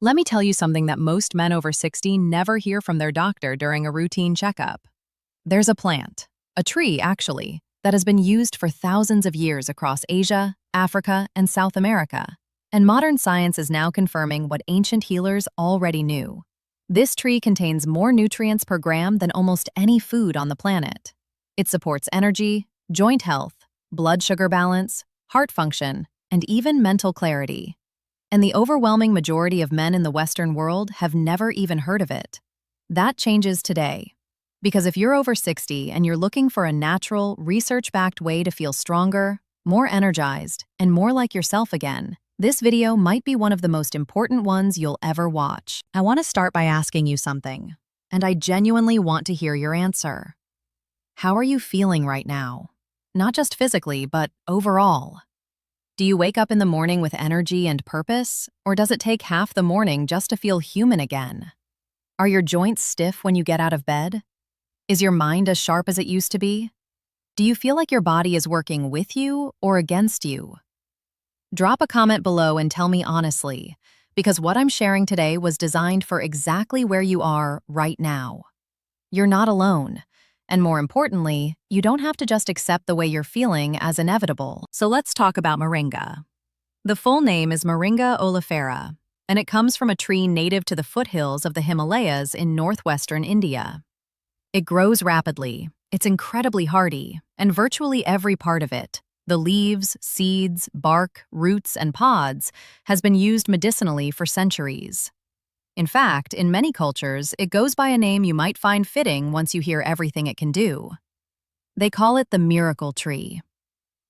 Let me tell you something that most men over 60 never hear from their doctor during a routine checkup. There's a plant, a tree actually, that has been used for thousands of years across Asia, Africa, and South America. And modern science is now confirming what ancient healers already knew. This tree contains more nutrients per gram than almost any food on the planet. It supports energy, joint health, blood sugar balance, heart function, and even mental clarity. And the overwhelming majority of men in the Western world have never even heard of it. That changes today. Because if you're over 60 and you're looking for a natural, research-backed way to feel stronger, more energized, and more like yourself again, this video might be one of the most important ones you'll ever watch. I want to start by asking you something, and I genuinely want to hear your answer. How are you feeling right now? Not just physically, but overall. Do you wake up in the morning with energy and purpose, or does it take half the morning just to feel human again? Are your joints stiff when you get out of bed? Is your mind as sharp as it used to be? Do you feel like your body is working with you or against you? Drop a comment below and tell me honestly, because what I'm sharing today was designed for exactly where you are right now. You're not alone. And more importantly, you don't have to just accept the way you're feeling as inevitable. So let's talk about Moringa. The full name is Moringa oleifera, and it comes from a tree native to the foothills of the Himalayas in northwestern India. It grows rapidly, it's incredibly hardy, and virtually every part of it, the leaves, seeds, bark, roots, and pods, has been used medicinally for centuries. In fact, in many cultures, it goes by a name you might find fitting once you hear everything it can do. They call it the miracle tree.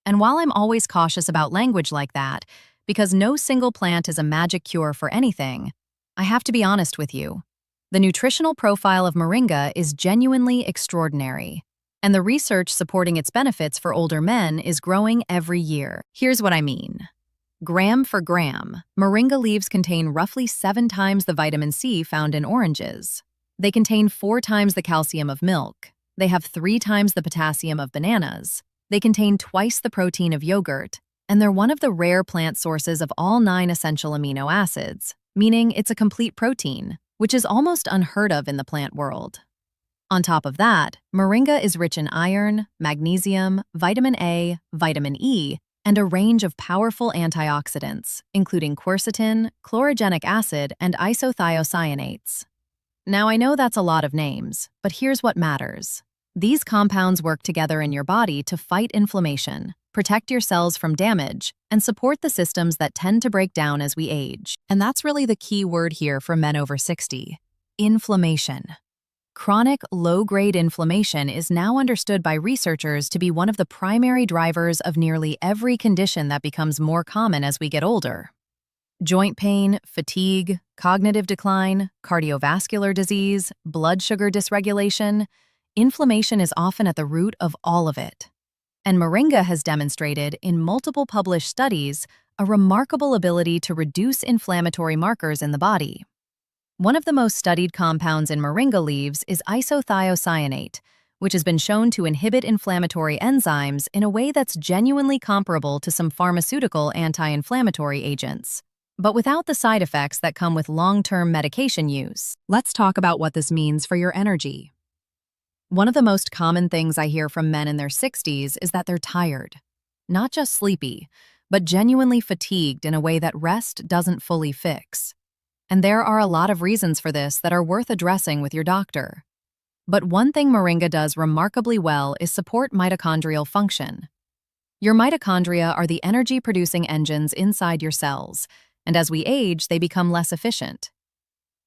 And while I'm always cautious about language like that, because no single plant is a magic cure for anything, I have to be honest with you. The nutritional profile of Moringa is genuinely extraordinary, and the research supporting its benefits for older men is growing every year. Here's what I mean. Gram for gram, Moringa leaves contain roughly 7 times the vitamin C found in oranges. They contain 4 times the calcium of milk. They have 3 times the potassium of bananas. They contain twice the protein of yogurt, and they're one of the rare plant sources of all 9 essential amino acids, meaning it's a complete protein, which is almost unheard of in the plant world. On top of that, Moringa is rich in iron, magnesium, vitamin A, vitamin E, and a range of powerful antioxidants, including quercetin, chlorogenic acid, and isothiocyanates. Now, I know that's a lot of names, but here's what matters. These compounds work together in your body to fight inflammation, protect your cells from damage, and support the systems that tend to break down as we age. And that's really the key word here for men over 60. Inflammation. Chronic, low-grade inflammation is now understood by researchers to be one of the primary drivers of nearly every condition that becomes more common as we get older. Joint pain, fatigue, cognitive decline, cardiovascular disease, blood sugar dysregulation, inflammation is often at the root of all of it. And Moringa has demonstrated in multiple published studies a remarkable ability to reduce inflammatory markers in the body. One of the most studied compounds in Moringa leaves is isothiocyanate, which has been shown to inhibit inflammatory enzymes in a way that's genuinely comparable to some pharmaceutical anti-inflammatory agents, but without the side effects that come with long-term medication use. Let's talk about what this means for your energy. One of the most common things I hear from men in their 60s is that they're tired. Not just sleepy, but genuinely fatigued in a way that rest doesn't fully fix. And there are a lot of reasons for this that are worth addressing with your doctor. But one thing Moringa does remarkably well is support mitochondrial function. Your mitochondria are the energy-producing engines inside your cells, and as we age, they become less efficient.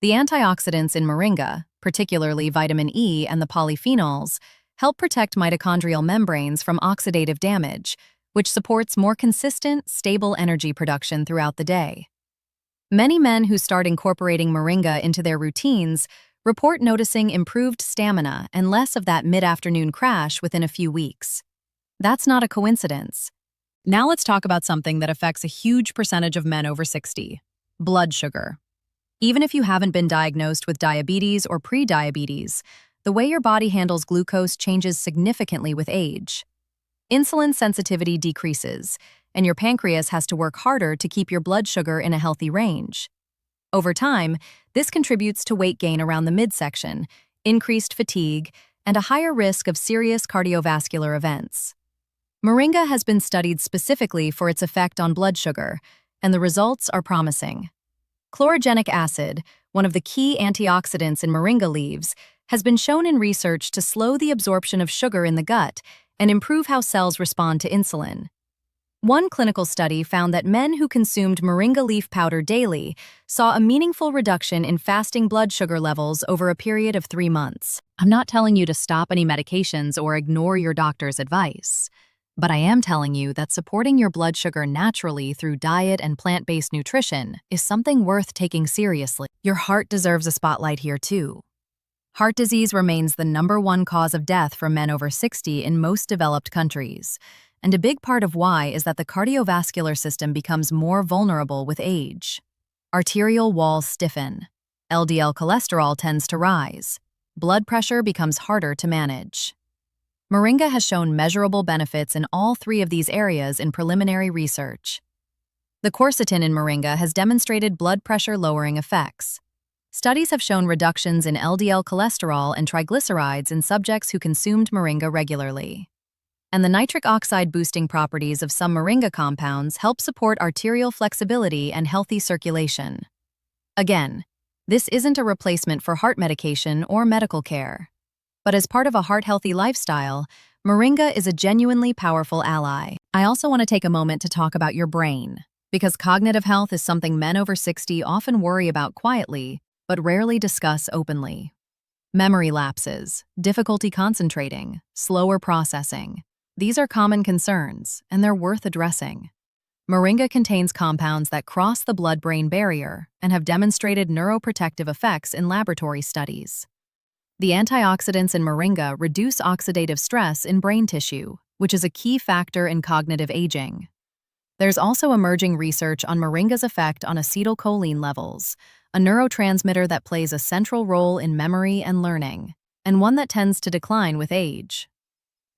The antioxidants in Moringa, particularly vitamin E and the polyphenols, help protect mitochondrial membranes from oxidative damage, which supports more consistent, stable energy production throughout the day. Many men who start incorporating Moringa into their routines report noticing improved stamina and less of that mid-afternoon crash within a few weeks. That's not a coincidence. Now let's talk about something that affects a huge percentage of men over 60: blood sugar. Even if you haven't been diagnosed with diabetes or pre-diabetes, the way your body handles glucose changes significantly with age. Insulin sensitivity decreases, and your pancreas has to work harder to keep your blood sugar in a healthy range. Over time, this contributes to weight gain around the midsection, increased fatigue, and a higher risk of serious cardiovascular events. Moringa has been studied specifically for its effect on blood sugar, and the results are promising. Chlorogenic acid, one of the key antioxidants in moringa leaves, has been shown in research to slow the absorption of sugar in the gut and improve how cells respond to insulin. One clinical study found that men who consumed moringa leaf powder daily saw a meaningful reduction in fasting blood sugar levels over a period of 3 months. I'm not telling you to stop any medications or ignore your doctor's advice, but I am telling you that supporting your blood sugar naturally through diet and plant-based nutrition is something worth taking seriously. Your heart deserves a spotlight here too. Heart disease remains the #1 cause of death for men over 60 in most developed countries. And a big part of why is that the cardiovascular system becomes more vulnerable with age. Arterial walls stiffen. LDL cholesterol tends to rise. Blood pressure becomes harder to manage. Moringa has shown measurable benefits in all 3 of these areas in preliminary research. The quercetin in moringa has demonstrated blood pressure-lowering effects. Studies have shown reductions in LDL cholesterol and triglycerides in subjects who consumed moringa regularly. And the nitric oxide-boosting properties of some moringa compounds help support arterial flexibility and healthy circulation. Again, this isn't a replacement for heart medication or medical care. But as part of a heart-healthy lifestyle, moringa is a genuinely powerful ally. I also want to take a moment to talk about your brain, because cognitive health is something men over 60 often worry about quietly, but rarely discuss openly. Memory lapses, difficulty concentrating, slower processing. These are common concerns, and they're worth addressing. Moringa contains compounds that cross the blood-brain barrier and have demonstrated neuroprotective effects in laboratory studies. The antioxidants in moringa reduce oxidative stress in brain tissue, which is a key factor in cognitive aging. There's also emerging research on moringa's effect on acetylcholine levels, a neurotransmitter that plays a central role in memory and learning, and one that tends to decline with age.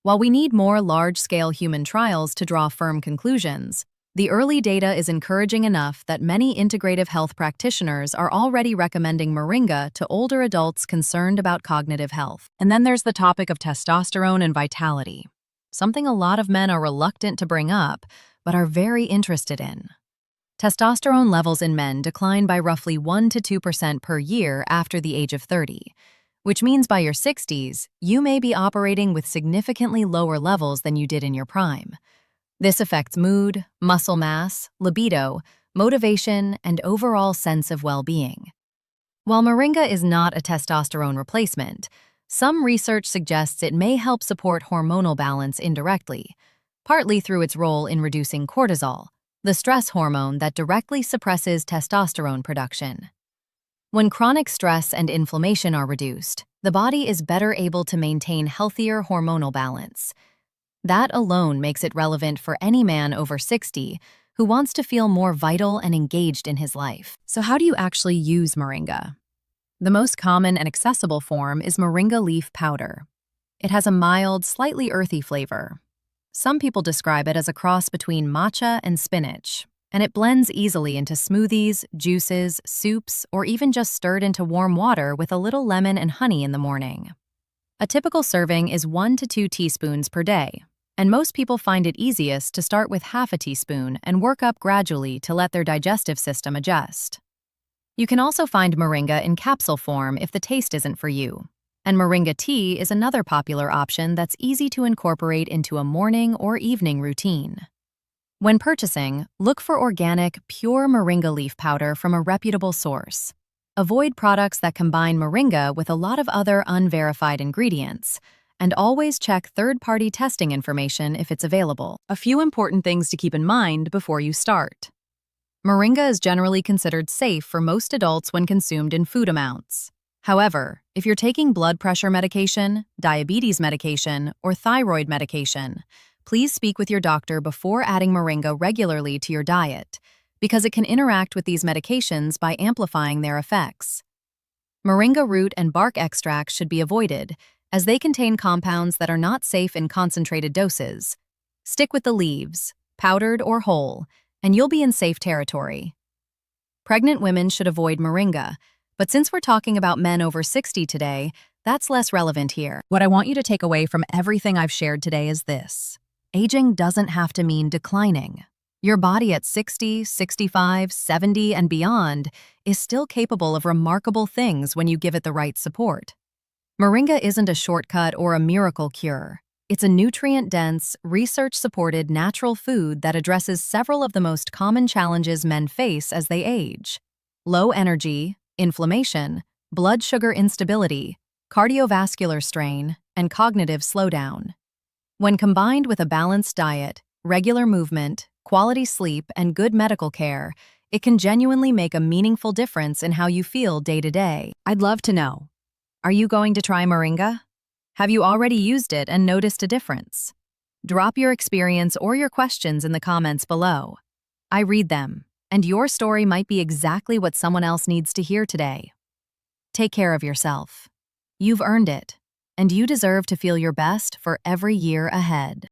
While we need more large-scale human trials to draw firm conclusions, the early data is encouraging enough that many integrative health practitioners are already recommending moringa to older adults concerned about cognitive health. And then there's the topic of testosterone and vitality, something a lot of men are reluctant to bring up, but are very interested in. Testosterone levels in men decline by roughly 1 to 2% per year after the age of 30. Which means by your 60s, you may be operating with significantly lower levels than you did in your prime. This affects mood, muscle mass, libido, motivation, and overall sense of well-being. While moringa is not a testosterone replacement, some research suggests it may help support hormonal balance indirectly, partly through its role in reducing cortisol, the stress hormone that directly suppresses testosterone production. When chronic stress and inflammation are reduced, the body is better able to maintain healthier hormonal balance. That alone makes it relevant for any man over 60 who wants to feel more vital and engaged in his life. So how do you actually use moringa? The most common and accessible form is moringa leaf powder. It has a mild, slightly earthy flavor. Some people describe it as a cross between matcha and spinach, and it blends easily into smoothies, juices, soups, or even just stirred into warm water with a little lemon and honey in the morning. A typical serving is 1 to 2 teaspoons per day, and most people find it easiest to start with half a teaspoon and work up gradually to let their digestive system adjust. You can also find moringa in capsule form if the taste isn't for you. And moringa tea is another popular option that's easy to incorporate into a morning or evening routine. When purchasing, look for organic, pure moringa leaf powder from a reputable source. Avoid products that combine moringa with a lot of other unverified ingredients, and always check third-party testing information if it's available. A few important things to keep in mind before you start. Moringa is generally considered safe for most adults when consumed in food amounts. However, if you're taking blood pressure medication, diabetes medication, or thyroid medication, please speak with your doctor before adding moringa regularly to your diet, because it can interact with these medications by amplifying their effects. Moringa root and bark extracts should be avoided, as they contain compounds that are not safe in concentrated doses. Stick with the leaves, powdered or whole, and you'll be in safe territory. Pregnant women should avoid Moringa, but since we're talking about men over 60 today, that's less relevant here. What I want you to take away from everything I've shared today is this. Aging doesn't have to mean declining. Your body at 60, 65, 70, and beyond is still capable of remarkable things when you give it the right support. Moringa isn't a shortcut or a miracle cure. It's a nutrient-dense, research-supported natural food that addresses several of the most common challenges men face as they age: low energy, inflammation, blood sugar instability, cardiovascular strain, and cognitive slowdown. When combined with a balanced diet, regular movement, quality sleep, and good medical care, it can genuinely make a meaningful difference in how you feel day to day. I'd love to know. Are you going to try Moringa? Have you already used it and noticed a difference? Drop your experience or your questions in the comments below. I read them, and your story might be exactly what someone else needs to hear today. Take care of yourself. You've earned it, and you deserve to feel your best for every year ahead.